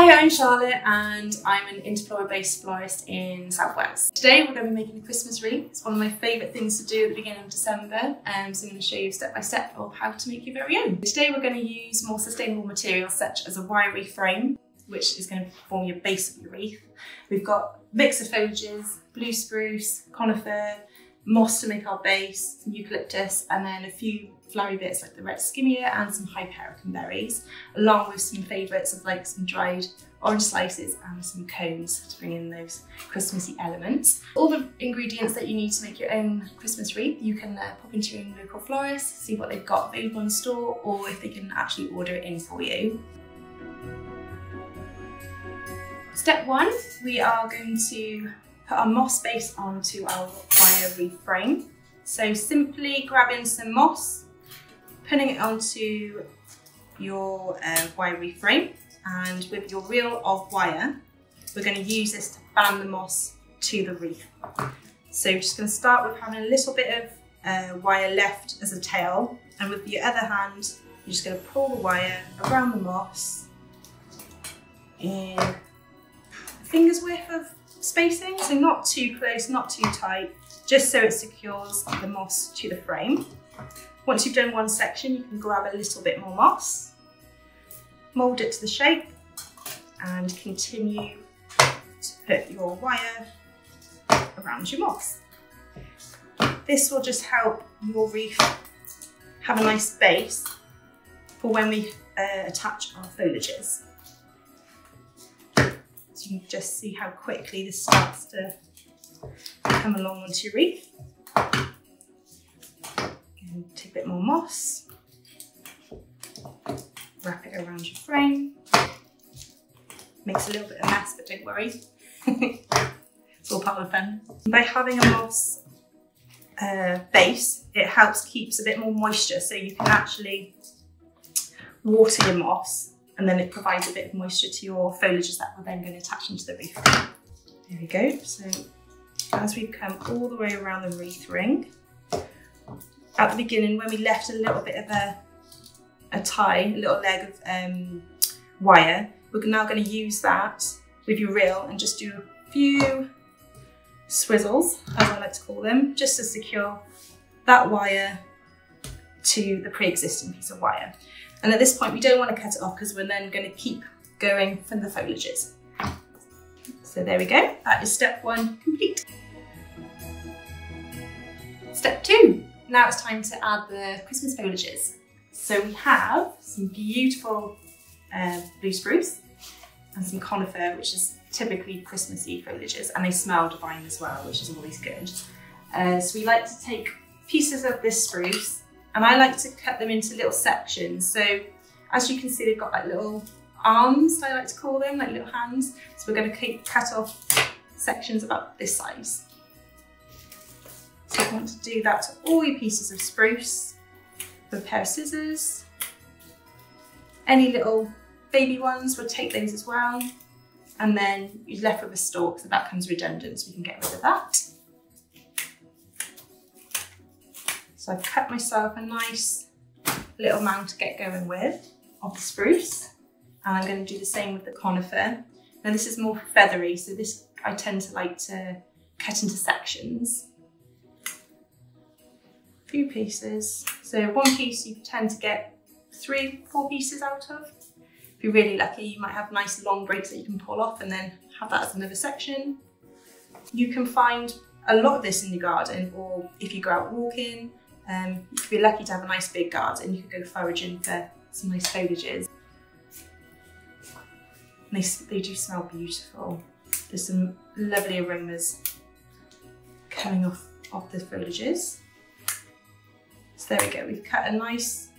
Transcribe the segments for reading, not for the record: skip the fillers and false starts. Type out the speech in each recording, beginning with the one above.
Hi, I'm Charlotte and I'm an Interflora based florist in South Wales. Today we're going to be making a Christmas wreath. It's one of my favourite things to do at the beginning of December, so I'm going to show you step by step of how to make your very own. Today we're going to use more sustainable materials such as a wiry frame, which is going to form your base of your wreath. We've got a mix of foliages, blue spruce, conifer, moss to make our base, some eucalyptus, and then a few flowery bits like the red skimmia and some hypericum berries, along with some favourites of like some dried orange slices and some cones to bring in those Christmassy elements. All the ingredients that you need to make your own Christmas wreath you can pop into your local florist, see what they've got available in store, or if they can actually order it in for you. Step one, we are going to put our moss base onto our wire wreath frame. So simply grabbing some moss, putting it onto your wire wreath frame, and with your reel of wire, we're going to use this to band the moss to the wreath. So just going to start with having a little bit of wire left as a tail, and with your other hand, you're just going to pull the wire around the moss in a finger's width of spacing, so not too close, not too tight, just so it secures the moss to the frame. Once you've done one section, you can grab a little bit more moss, mould it to the shape, and continue to put your wire around your moss. This will just help your wreath have a nice base for when we attach our foliages. So you can just see how quickly this starts to come along onto your wreath. And take a bit more moss, wrap it around your frame. Makes a little bit of a mess, but don't worry. It's all part of the fun. By having a moss base, it helps keeps a bit more moisture, so you can actually water your moss, and then it provides a bit of moisture to your foliages that we're then going to attach into the wreath. There we go. So as we've come all the way around the wreath ring, at the beginning when we left a little bit of a tie, a little leg of wire, we're now going to use that with your reel and just do a few swizzles, as I like to call them, just to secure that wire to the pre-existing piece of wire. And at this point we don't want to cut it off because we're then going to keep going from the foliages. So there we go, that is step one complete. Step two, now it's time to add the Christmas foliages. So we have some beautiful blue spruce and some conifer, which is typically Christmassy foliages, and they smell divine as well, which is always good. So we like to take pieces of this spruce, and I like to cut them into little sections. So as you can see, they've got like little arms, I like to call them, like little hands. So we're going to cut off sections about this size. So you want to do that to all your pieces of spruce with a pair of scissors. Any little baby ones, we'll take those as well. And then you're left with a stalk, so that comes redundant, so we can get rid of that. So I've cut myself a nice little amount to get going with of the spruce. And I'm going to do the same with the conifer. Now this is more feathery, so this I tend to like to cut into sections. Few pieces. So one piece you tend to get 3-4 pieces out of. If you're really lucky, you might have nice long breaks that you can pull off and then have that as another section. You can find a lot of this in your garden, or if you go out walking, you could be lucky to have a nice big garden. You could go foraging for some nice foliages. And they do smell beautiful. There's some lovely aromas coming off the foliages. So there we go, we've cut a nice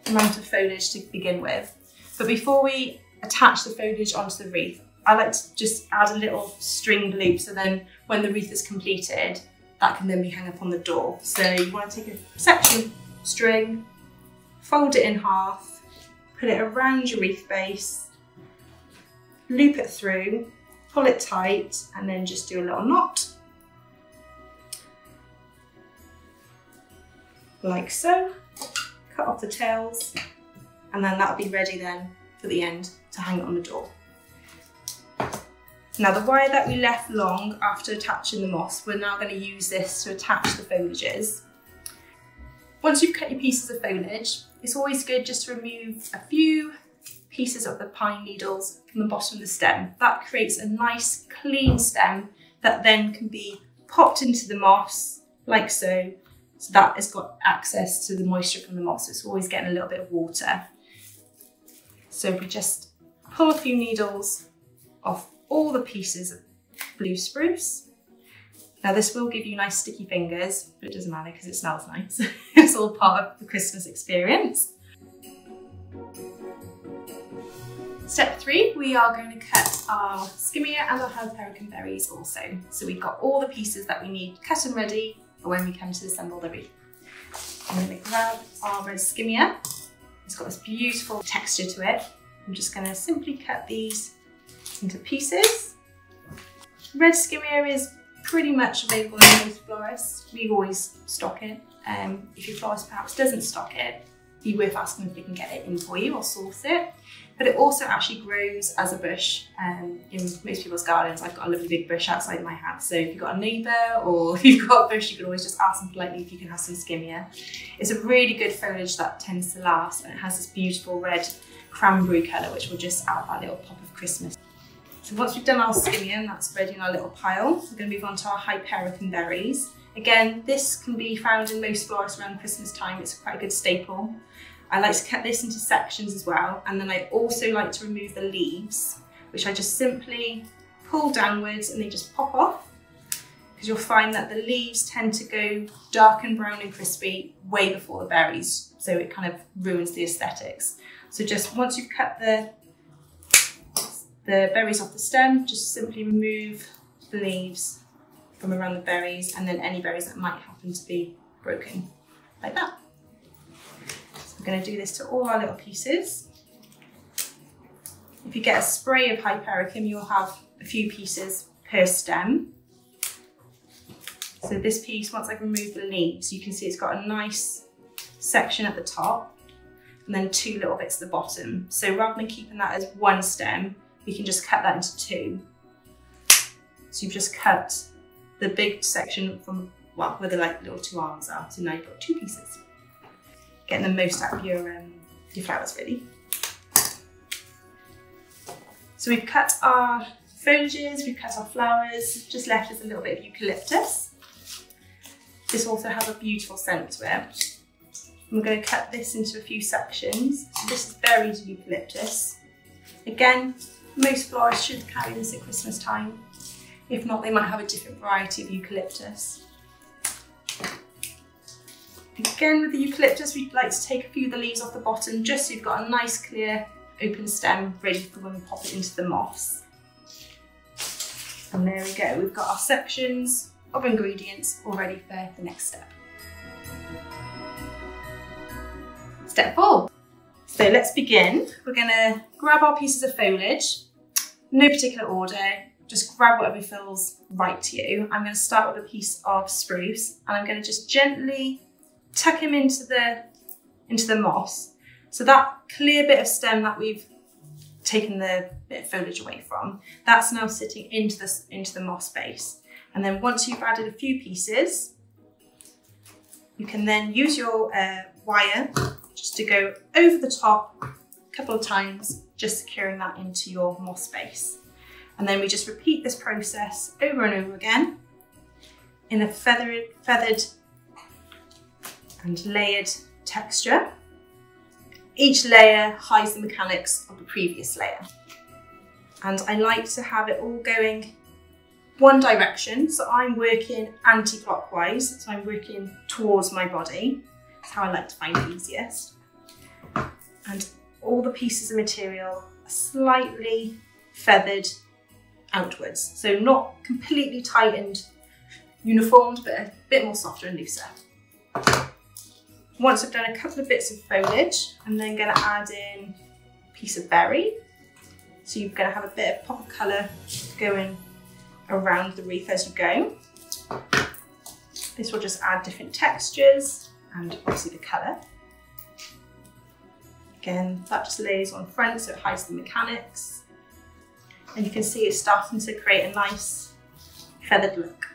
amount of foliage to begin with. But before we attach the foliage onto the wreath, I like to just add a little stringed loop, so then when the wreath is completed, that can then be hung up on the door. So you want to take a section of string, fold it in half, put it around your wreath base, loop it through, pull it tight, and then just do a little knot. Like so. Cut off the tails, and then that'll be ready then for the end to hang it on the door. Now the wire that we left long after attaching the moss, we're now going to use this to attach the foliages. Once you've cut your pieces of foliage, it's always good just to remove a few pieces of the pine needles from the bottom of the stem. That creates a nice clean stem that then can be popped into the moss like so. So that has got access to the moisture from the moss. It's always getting a little bit of water. So if we just pull a few needles off all the pieces of blue spruce. Now this will give you nice sticky fingers, but it doesn't matter because it smells nice. It's all part of the Christmas experience. Step 3, we are going to cut our skimmer and our hypericum berries also. So we've got all the pieces that we need cut and ready for when we come to assemble the wreath. I'm going to grab our red skimmer. It's got this beautiful texture to it. I'm just going to simply cut these into pieces. Red skimmer is pretty much available in most florists. We always stock it. If your florist perhaps doesn't stock it, it'd be worth asking if they can get it in for you or source it. But it also actually grows as a bush in most people's gardens. I've got a lovely big bush outside my house, so if you've got a neighbour or if you've got a bush, you can always just ask them politely if you can have some skimmer. It's a really good foliage that tends to last, and it has this beautiful red cranberry colour which will just add that little pop of Christmas. So once we've done our skimmer and that's ready in our little pile, we're going to move on to our hypericum berries. Again, this can be found in most florists around Christmas time. It's quite a good staple. I like to cut this into sections as well, and then I also like to remove the leaves, which I just simply pull downwards and they just pop off, because you'll find that the leaves tend to go dark and brown and crispy way before the berries, so it kind of ruins the aesthetics. So just once you've cut the berries off the stem, just simply remove the leaves from around the berries, and then any berries that might happen to be broken, like that. We're going to do this to all our little pieces. If you get a spray of hypericum, you'll have a few pieces per stem. So this piece, once I've removed the leaves, you can see it's got a nice section at the top and then 2 little bits at the bottom. So rather than keeping that as one stem, we can just cut that into 2. So you've just cut the big section from, well, where the like little 2 arms are. So now you've got 2 pieces. Getting the most out of your flowers, really. So we've cut our foliages, we've cut our flowers, just left us a little bit of eucalyptus. This also has a beautiful scent to it. And we're going to cut this into a few sections. So this is berries of eucalyptus. Again, most florists should carry this at Christmas time. If not, they might have a different variety of eucalyptus. Again, with the eucalyptus, we'd like to take a few of the leaves off the bottom, just so you've got a nice clear open stem ready for when we pop it into the moss. And there we go, we've got our sections of ingredients all ready for the next step. Step 4. So let's begin. We're going to grab our pieces of foliage, no particular order, just grab whatever feels right to you. I'm going to start with a piece of spruce, and I'm going to just gently tuck him into the moss. So that clear bit of stem that we've taken the bit of foliage away from, that's now sitting into the moss base. And then once you've added a few pieces, you can then use your wire just to go over the top a couple of times, just securing that into your moss base. And then we just repeat this process over and over again in a feathered and layered texture. Each layer hides the mechanics of the previous layer. And I like to have it all going one direction, so I'm working anti-clockwise, so I'm working towards my body. That's how I like to find it easiest. And all the pieces of material are slightly feathered outwards, so not completely tightened, uniformed, but a bit more softer and looser. Once I've done a couple of bits of foliage, I'm then going to add in a piece of berry. So you're going to have a bit of pop of colour going around the wreath as you go. This will just add different textures and obviously the colour. Again, that just lays on front so it hides the mechanics. And you can see it's starting to create a nice feathered look.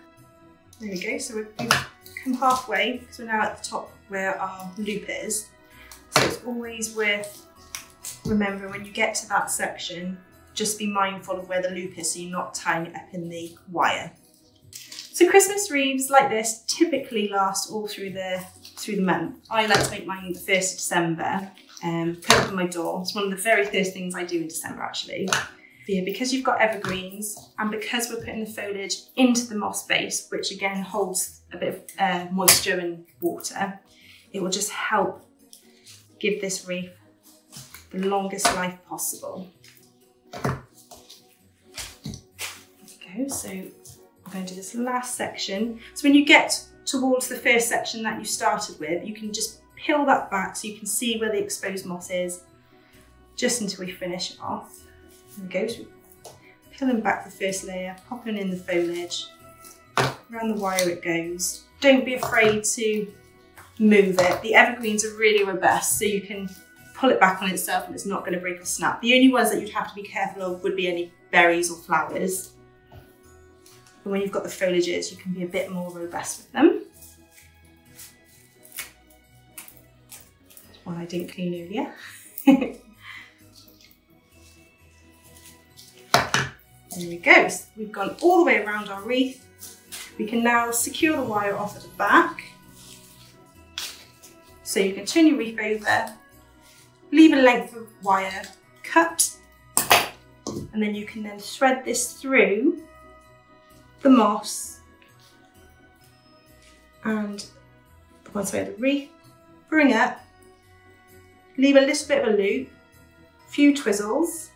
There we go, so we've come halfway, because we're now at the top where our loop is. So it's always worth remembering when you get to that section, just be mindful of where the loop is so you're not tying it up in the wire. So Christmas wreaths like this typically last all through the month. I like to make mine the 1st of December and put it on my door. It's one of the very first things I do in December actually. But yeah, because you've got evergreens and because we're putting the foliage into the moss base, which again holds a bit of moisture and water, it will just help give this wreath the longest life possible. There we go, so I'm going to do this last section. So when you get towards the first section that you started with, you can just peel that back so you can see where the exposed moss is, just until we finish it off. There we go, so peeling back the first layer, popping in the foliage, around the wire it goes. Don't be afraid to move it. The evergreens are really robust, so you can pull it back on itself and it's not going to break or snap. The only ones that you'd have to be careful of would be any berries or flowers. But when you've got the foliages, you can be a bit more robust with them. That's one I didn't clean earlier. There we go. So we've gone all the way around our wreath. We can now secure the wire off at the back. So you can turn your wreath over, leave a length of wire cut, and then you can then thread this through the moss and the one side of the wreath, bring it, leave a little bit of a loop, a few twizzles,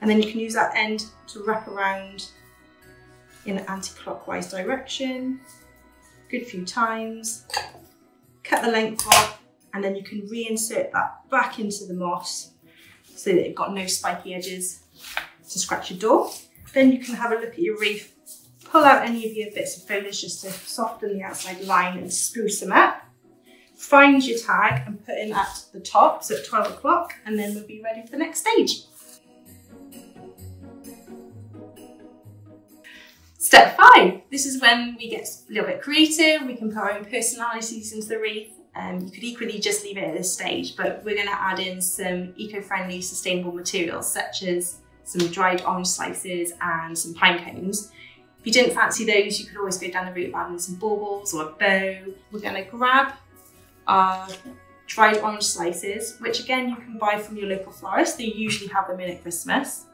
and then you can use that end to wrap around in an anti-clockwise direction, a good few times, cut the length off, and then you can reinsert that back into the moss so that you've got no spiky edges to scratch your door. Then you can have a look at your wreath, pull out any of your bits of foliage just to soften the outside line and spruce them up. Find your tag and put in at the top, so at 12 o'clock, and then we'll be ready for the next stage. Step 5, this is when we get a little bit creative. We can put our own personalities into the wreath. You could equally just leave it at this stage, but we're going to add in some eco-friendly, sustainable materials such as some dried orange slices and some pine cones. If you didn't fancy those, you could always go down the route of adding some baubles or a bow. We're going to grab our dried orange slices, which again you can buy from your local florist. They usually have them in at Christmas.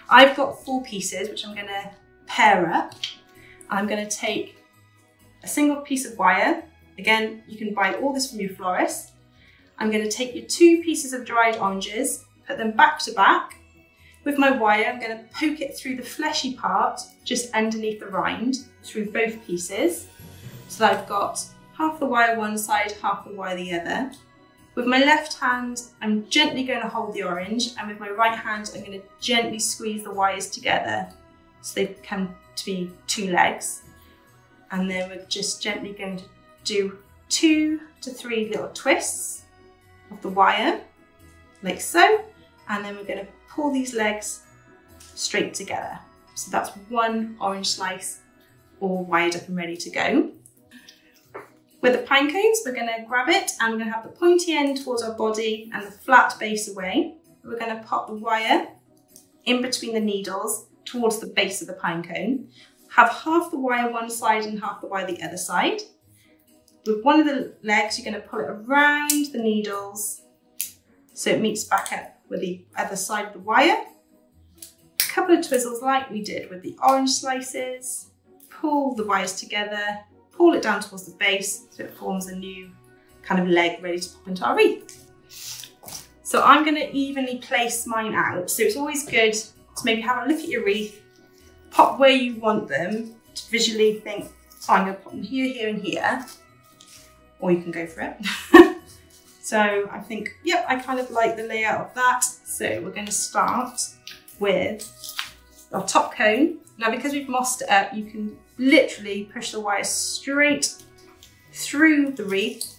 I've got 4 pieces which I'm going to pair up. I'm going to take a single piece of wire. Again, you can buy all this from your florist. I'm going to take your 2 pieces of dried oranges, put them back to back. With my wire, I'm going to poke it through the fleshy part, just underneath the rind, through both pieces. So that I've got half the wire one side, half the wire the other. With my left hand, I'm gently going to hold the orange, and with my right hand, I'm going to gently squeeze the wires together so they come to be 2 legs. And then we're just gently going to do 2 to 3 little twists of the wire, like so. And then we're going to pull these legs straight together. So that's 1 orange slice all wired up and ready to go. With the pine cones, we're going to grab it and we're going to have the pointy end towards our body and the flat base away. We're going to pop the wire in between the needles towards the base of the pine cone. Have half the wire one side and half the wire the other side. With one of the legs, you're going to pull it around the needles so it meets back up with the other side of the wire. A couple of twizzles like we did with the orange slices. Pull the wires together, pull it down towards the base so it forms a new kind of leg ready to pop into our wreath. So I'm going to evenly place mine out. So it's always good to maybe have a look at your wreath, pop where you want them, to visually think, oh, I'm going to pop them here, here and here. Or you can go for it. So I think, yep, I kind of like the layout of that. So we're going to start with our top cone. Now, because we've mossed it up, you can literally push the wire straight through the wreath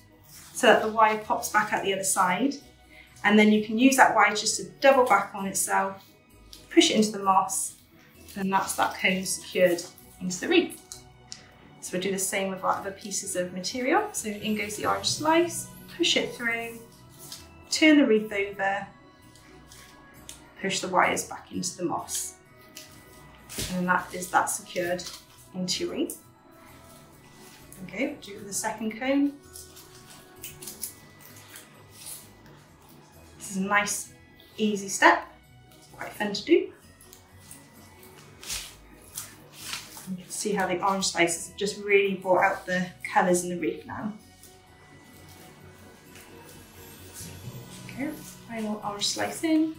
so that the wire pops back out the other side. And then you can use that wire just to double back on itself, push it into the moss, and that's that cone secured into the wreath. So we'll do the same with our other pieces of material. So in goes the orange slice, push it through, turn the wreath over, push the wires back into the moss. And that is that secured into your wreath. Okay, we'll do it with the second cone. This is a nice, easy step, quite fun to do. You can see how the orange slices have just really brought out the colours in the wreath now. Okay, final orange slice in.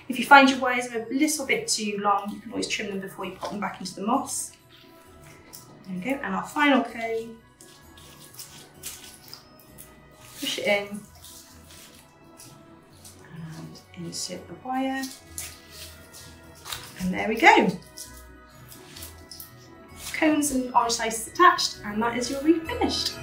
If you find your wires are a little bit too long, you can always trim them before you pop them back into the moss. There we go, and our final cone. Push it in and insert the wire. And there we go. Cones and orange slices attached, and that is your wreath finished.